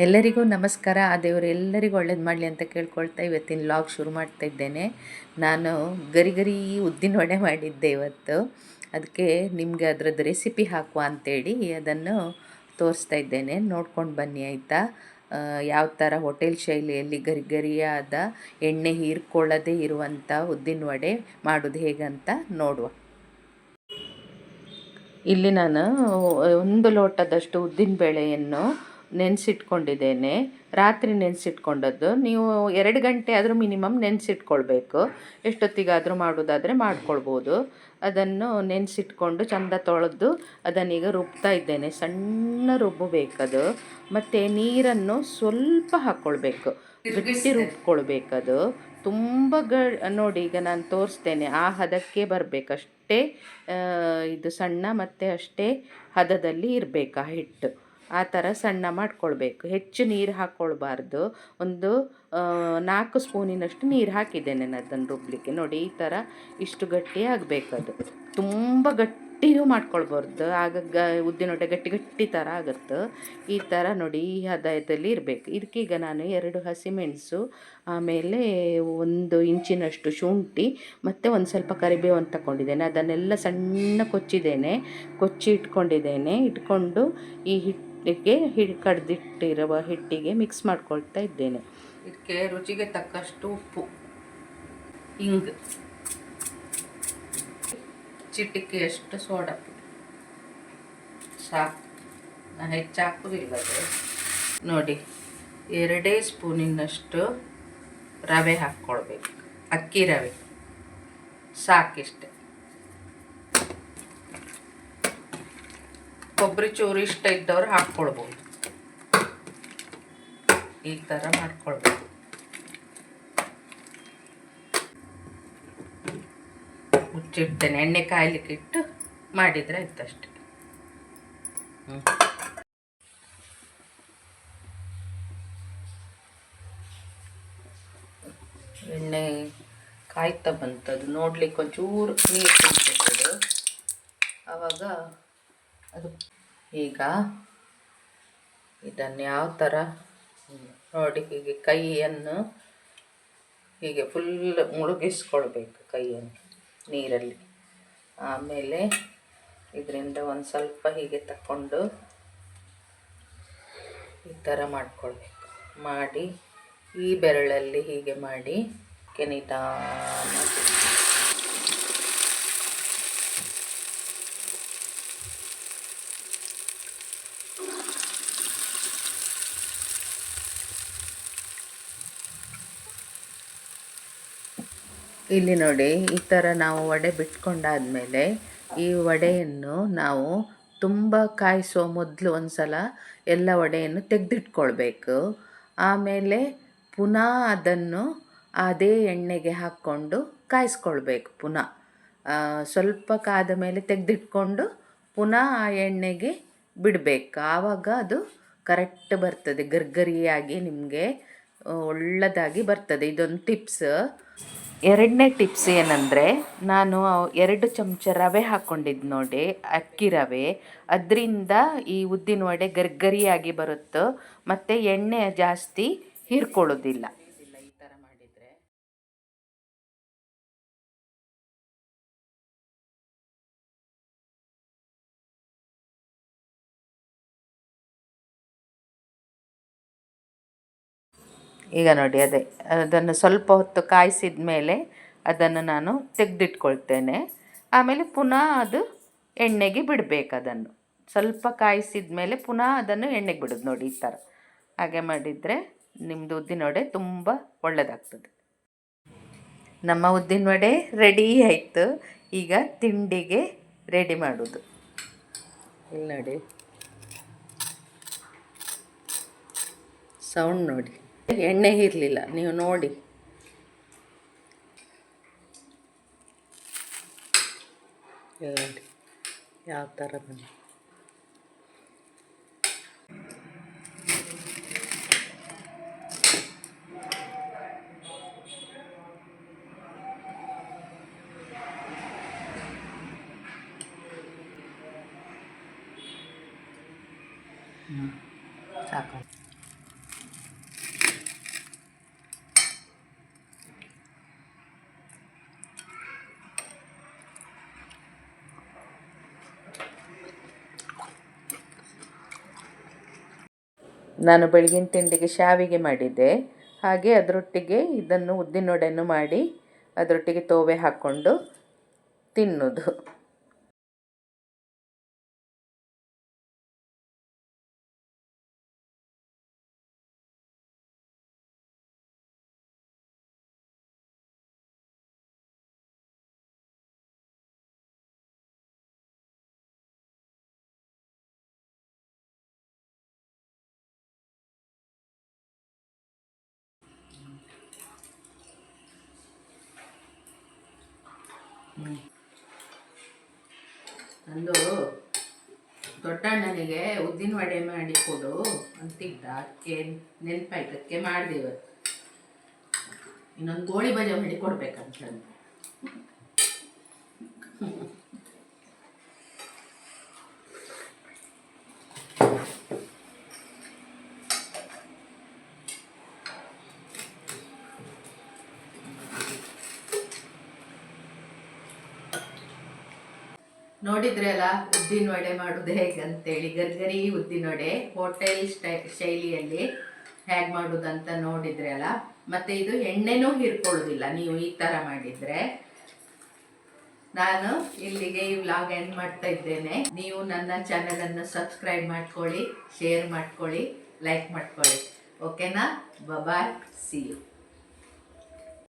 ಎಲ್ಲರಿಗೂ ನಮಸ್ಕಾರ. ಆ ದೇವರು ಎಲ್ಲರಿಗೂ ಒಳ್ಳೇದು ಮಾಡಲಿ ಅಂತ ಕೇಳ್ಕೊಳ್ತಾ ಇವತ್ತಿನ ಲಾಗ್ ಶುರು ಮಾಡ್ತಾ ಇದ್ದೇನೆ. ನಾನು ಗರಿ ಗರಿ ಉದ್ದಿನ ವಡೆ ಮಾಡಿದ್ದೆ ಇವತ್ತು. ಅದಕ್ಕೆ ನಿಮಗೆ ಅದರದ್ದು ರೆಸಿಪಿ ಹಾಕುವ ಅಂತೇಳಿ ಅದನ್ನು ತೋರಿಸ್ತಾ ಇದ್ದೇನೆ. ನೋಡ್ಕೊಂಡು ಬನ್ನಿ ಆಯಿತಾ. ಯಾವ ಥರ ಹೋಟೆಲ್ ಶೈಲಿಯಲ್ಲಿ ಗರಿ ಗರಿಯಾದ ಎಣ್ಣೆ ಹೀರ್ಕೊಳ್ಳದೇ ಇರುವಂಥ ಉದ್ದಿನ ವಡೆ ಮಾಡೋದು ಹೇಗಂತ ನೋಡುವ. ಇಲ್ಲಿ ನಾನು 1 ಲೋಟದಷ್ಟು ಉದ್ದಿನ ಬೇಳೆಯನ್ನು ನೆನೆಸಿಟ್ಕೊಂಡಿದ್ದೇನೆ. ರಾತ್ರಿ ನೆನೆಸಿಟ್ಕೊಂಡದ್ದು. ನೀವು 2 ಗಂಟೆ ಆದರೂ ಮಿನಿಮಮ್ ನೆನೆಸಿಟ್ಕೊಳ್ಬೇಕು. ಎಷ್ಟೊತ್ತಿಗಾದರೂ ಮಾಡೋದಾದರೆ ಮಾಡ್ಕೊಳ್ಬೋದು. ಅದನ್ನು ನೆನೆಸಿಟ್ಕೊಂಡು ಚೆಂದ ತೊಳೆದು ಅದನ್ನೀಗ ರುಬ್ತಾ ಇದ್ದೇನೆ. ಸಣ್ಣ ರುಬ್ಬಬೇಕದು. ಮತ್ತು ನೀರನ್ನು ಸ್ವಲ್ಪ ಹಾಕ್ಕೊಳ್ಬೇಕು, ಗಟ್ಟಿ ರುಬ್ಕೊಳ್ಬೇಕದು. ತುಂಬ ನೋಡಿ, ಈಗ ನಾನು ತೋರಿಸ್ತೇನೆ. ಆ ಹದಕ್ಕೆ ಬರಬೇಕಷ್ಟೇ. ಇದು ಸಣ್ಣ ಮತ್ತು ಅಷ್ಟೇ ಹದದಲ್ಲಿ ಇರಬೇಕು ಆ ಹಿಟ್ಟು. ಆ ಥರ ಸಣ್ಣ ಮಾಡ್ಕೊಳ್ಬೇಕು. ಹೆಚ್ಚು ನೀರು ಹಾಕ್ಕೊಳ್ಬಾರ್ದು. ಒಂದು 4 ಸ್ಪೂನಿನಷ್ಟು ನೀರು ಹಾಕಿದ್ದೇನೆ ನಾನು ಅದನ್ನು ರುಬ್ಬಲಿಕ್ಕೆ. ನೋಡಿ, ಈ ಥರ ಇಷ್ಟು ಗಟ್ಟಿ ಆಗಬೇಕದು. ತುಂಬ ಗಟ್ಟಿಯೂ ಮಾಡ್ಕೊಳ್ಬಾರ್ದು, ಆಗ ಉದ್ದಿನ ವಡೆ ಗಟ್ಟಿ ಗಟ್ಟಿ ಥರ ಆಗುತ್ತೆ. ಈ ಥರ ನೋಡಿ, ಈ ಹದದಲ್ಲಿ ಇರಬೇಕು. ಇದಕ್ಕೀಗ ನಾನು 2 ಹಸಿಮೆಣಸು, ಆಮೇಲೆ 1 ಇಂಚಿನಷ್ಟು ಶುಂಠಿ ಮತ್ತು ಒಂದು ಸ್ವಲ್ಪ ಕರಿಬೇವನ್ನು ತಗೊಂಡಿದ್ದೇನೆ. ಅದನ್ನೆಲ್ಲ ಸಣ್ಣ ಕೊಚ್ಚಿ ಇಟ್ಕೊಂಡು ಈ ಹಿಟ್ಟಿಗೆ ಕಡ್ದಿಟ್ಟಿರುವ ಹಿಟ್ಟಿಗೆ ಮಿಕ್ಸ್ ಮಾಡ್ಕೊಳ್ತಾ ಇದ್ದೇನೆ. ಇದಕ್ಕೆ ರುಚಿಗೆ ತಕ್ಕಷ್ಟು ಉಪ್ಪು, ಇಂಗು, ಚಿಟಿಕೆಯಷ್ಟು ಸೋಡಾ ಪುಡಿ ಸಾಕು. ನಾನು ಹೆಚ್ಚು ಹಾಕೋದಿಲ್ಲ. ನೋಡಿ, 2 ಸ್ಪೂನಿನಷ್ಟು ರವೆ ಹಾಕ್ಕೊಳ್ಬೇಕು. ಅಕ್ಕಿ ರವೆ ಸಾಕಿಷ್ಟೆ. ಕೊಬ್ಬರಿ ಚೂರು ಇಷ್ಟ ಇದ್ದವ್ರು ಹಾಕ್ಕೊಳ್ಬೋದು. ಈ ಥರ ಮಾಡ್ಕೊಳ್ಬೇಕು. ಮುಚ್ಚಿಡ್ತೇನೆ. ಎಣ್ಣೆ ಕಾಯ್ಲಿಕ್ಕೆ ಇಟ್ಟು ಮಾಡಿದರೆ ಆಯ್ತಷ್ಟೆ. ಎಣ್ಣೆ ಕಾಯ್ತಾ ಬಂತದು. ನೋಡ್ಲಿಕ್ಕೆ ಒಂಚೂರು ನೀರು ತುಂಬಿರ್ತದೆ. ಆವಾಗ ಅದು ಈಗ ಇದನ್ನು ಯಾವ ಥರ ನೋಡಿ, ಹೀಗೆ ಕೈಯನ್ನು ಹೀಗೆ ಫುಲ್ ಮುಳುಗಿಸ್ಕೊಳ್ಬೇಕು ಕೈಯನ್ನು ನೀರಲ್ಲಿ. ಆಮೇಲೆ ಇದರಿಂದ ಒಂದು ಸ್ವಲ್ಪ ಹೀಗೆ ತಗೊಂಡು ಈ ಥರ ಮಾಡ್ಕೊಳ್ಬೇಕು. ಮಾಡಿ ಈ ಬೆರಳಲ್ಲಿ ಹೀಗೆ ಮಾಡಿ ನಿಧಾನ ಇಲ್ಲಿ ನೋಡಿ, ಈ ಥರ ನಾವು ವಡೆ ಬಿಟ್ಕೊಂಡಾದಮೇಲೆ ಈ ವಡೆಯನ್ನು ನಾವು ತುಂಬ ಕಾಯಿಸೋ ಮೊದಲು ಒಂದು ಸಲ ಎಲ್ಲ ವಡೆಯನ್ನು ತೆಗೆದಿಟ್ಕೊಳ್ಬೇಕು. ಆಮೇಲೆ ಪುನಃ ಅದನ್ನು ಅದೇ ಎಣ್ಣೆಗೆ ಹಾಕ್ಕೊಂಡು ಕಾಯಿಸ್ಕೊಳ್ಬೇಕು. ಪುನಃ ಸ್ವಲ್ಪ ಕಾದ ಮೇಲೆ ತೆಗೆದಿಟ್ಕೊಂಡು ಪುನಃ ಆ ಎಣ್ಣೆಗೆ ಬಿಡಬೇಕು. ಆವಾಗ ಅದು ಕರೆಕ್ಟ್ ಬರ್ತದೆ, ಗರ್ಗರಿಯಾಗಿ ನಿಮಗೆ ಒಳ್ಳೆಯದಾಗಿ ಬರ್ತದೆ. ಇದೊಂದು ಟಿಪ್ಸ್. 2ನೇ ಟಿಪ್ಸ್ ಏನಂದರೆ, ನಾನು 2 ಚಮಚ ರವೆ ಹಾಕ್ಕೊಂಡಿದ್ದು ನೋಡಿ, ಅಕ್ಕಿ ರವೆ. ಅದರಿಂದ ಈ ಉದ್ದಿನ ವಡೆ ಗರ್ಗರಿಯಾಗಿ ಬರುತ್ತೋ ಮತ್ತು ಎಣ್ಣೆ ಜಾಸ್ತಿ ಹೀರ್ಕೊಳ್ಳೋದಿಲ್ಲ ಈ ಥರ ಮಾಡಿದರೆ. ಈಗ ನೋಡಿ, ಅದನ್ನು ಸ್ವಲ್ಪ ಹೊತ್ತು ಕಾಯಿಸಿದ ಮೇಲೆ ಅದನ್ನು ನಾನು ತೆಗೆದಿಟ್ಕೊಳ್ತೇನೆ. ಆಮೇಲೆ ಪುನಃ ಅದು ಎಣ್ಣೆಗೆ ಬಿಡಬೇಕು. ಅದನ್ನು ಸ್ವಲ್ಪ ಕಾಯಿಸಿದ ಮೇಲೆ ಪುನಃ ಅದನ್ನು ಎಣ್ಣೆಗೆ ಬಿಡೋದು. ನೋಡಿ, ಈ ಥರ ಹಾಗೆ ಮಾಡಿದರೆ ನಿಮ್ಮದು ಉದ್ದಿನ ವಡೆ ತುಂಬ ಒಳ್ಳೆಯದಾಗ್ತದೆ. ನಮ್ಮ ಉದ್ದಿನ ವಡೆ ರೆಡಿ ಆಯಿತು. ಈಗ ತಿಂಡಿಗೆ ರೆಡಿ ಮಾಡೋದು. ಇಲ್ಲಿ ನೋಡಿ, ಸೌಂಡ್ ನೋಡಿ, ಎಣ್ಣೆ ಇರಲಿಲ್ಲ, ನೀವು ನೋಡಿ. ನೋಡಿ ಯಾವ ಥರ ಬಂದು. ಸಾಕು. ನಾನು ಬೆಳಗಿನ ತಿಂಡಿಗೆ ಶಾವಿಗೆ ಮಾಡಿದ್ದೆ. ಹಾಗೆ ಅದರೊಟ್ಟಿಗೆ ಇದನ್ನು ಉದ್ದಿನವಡೆಯನ್ನು ಮಾಡಿ ಅದರೊಟ್ಟಿಗೆ ತೋವೆ ಹಾಕ್ಕೊಂಡು ತಿನ್ನೋದು. ನಂದು ದೊಡ್ಡಣ್ಣನಿಗೆ ಉದ್ದಿನ ವಡೆ ಮಾಡಿ ಕೊಡು ಅಂತಿದ್ದ, ಅದಕ್ಕೆ ನೆನಪಾಯ್ತು, ಅದಕ್ಕೆ ಮಾಡಿದೆ ಇವತ್ತು. ಇನ್ನೊಂದು ಗೋಳಿ ಬಜೆ ಮಾಡಿ ಕೊಡ್ಬೇಕಂತ. ನೋಡಿದ್ರೆ ಅಲ್ಲ ಉದ್ದಿನ ವಡೆ ಮಾಡೋದು ಹೇಗೆ ಅಂತೇಳಿ, ಗರ್ಗರಿ ಉದ್ದಿನ ವಡೆ ಹೋಟೆಲ್ ಶೈಲಿಯಲ್ಲಿ ಹೇಗೆ ಮಾಡೋದಂತ ನೋಡಿದ್ರೆ ಅಲ್ಲ. ಮತ್ತು ಇದು ಎಣ್ಣೆನೂ ಹೀರ್ಕೊಳ್ಳೋದಿಲ್ಲ ನೀವು ಈ ಥರ ಮಾಡಿದರೆ. ನಾನು ಇಲ್ಲಿಗೆ ಈ ವ್ಲಾಗ್ ಎಂಡ್ ಮಾಡ್ತಾ ಇದ್ದೇನೆ. ನೀವು ನನ್ನ ಚಾನಲನ್ನು ಸಬ್ಸ್ಕ್ರೈಬ್ ಮಾಡ್ಕೊಳ್ಳಿ, ಶೇರ್ ಮಾಡ್ಕೊಳ್ಳಿ, ಲೈಕ್ ಮಾಡ್ಕೊಳ್ಳಿ. ಓಕೆನಾ? ಬಾಯ್, ಸಿ ಯು.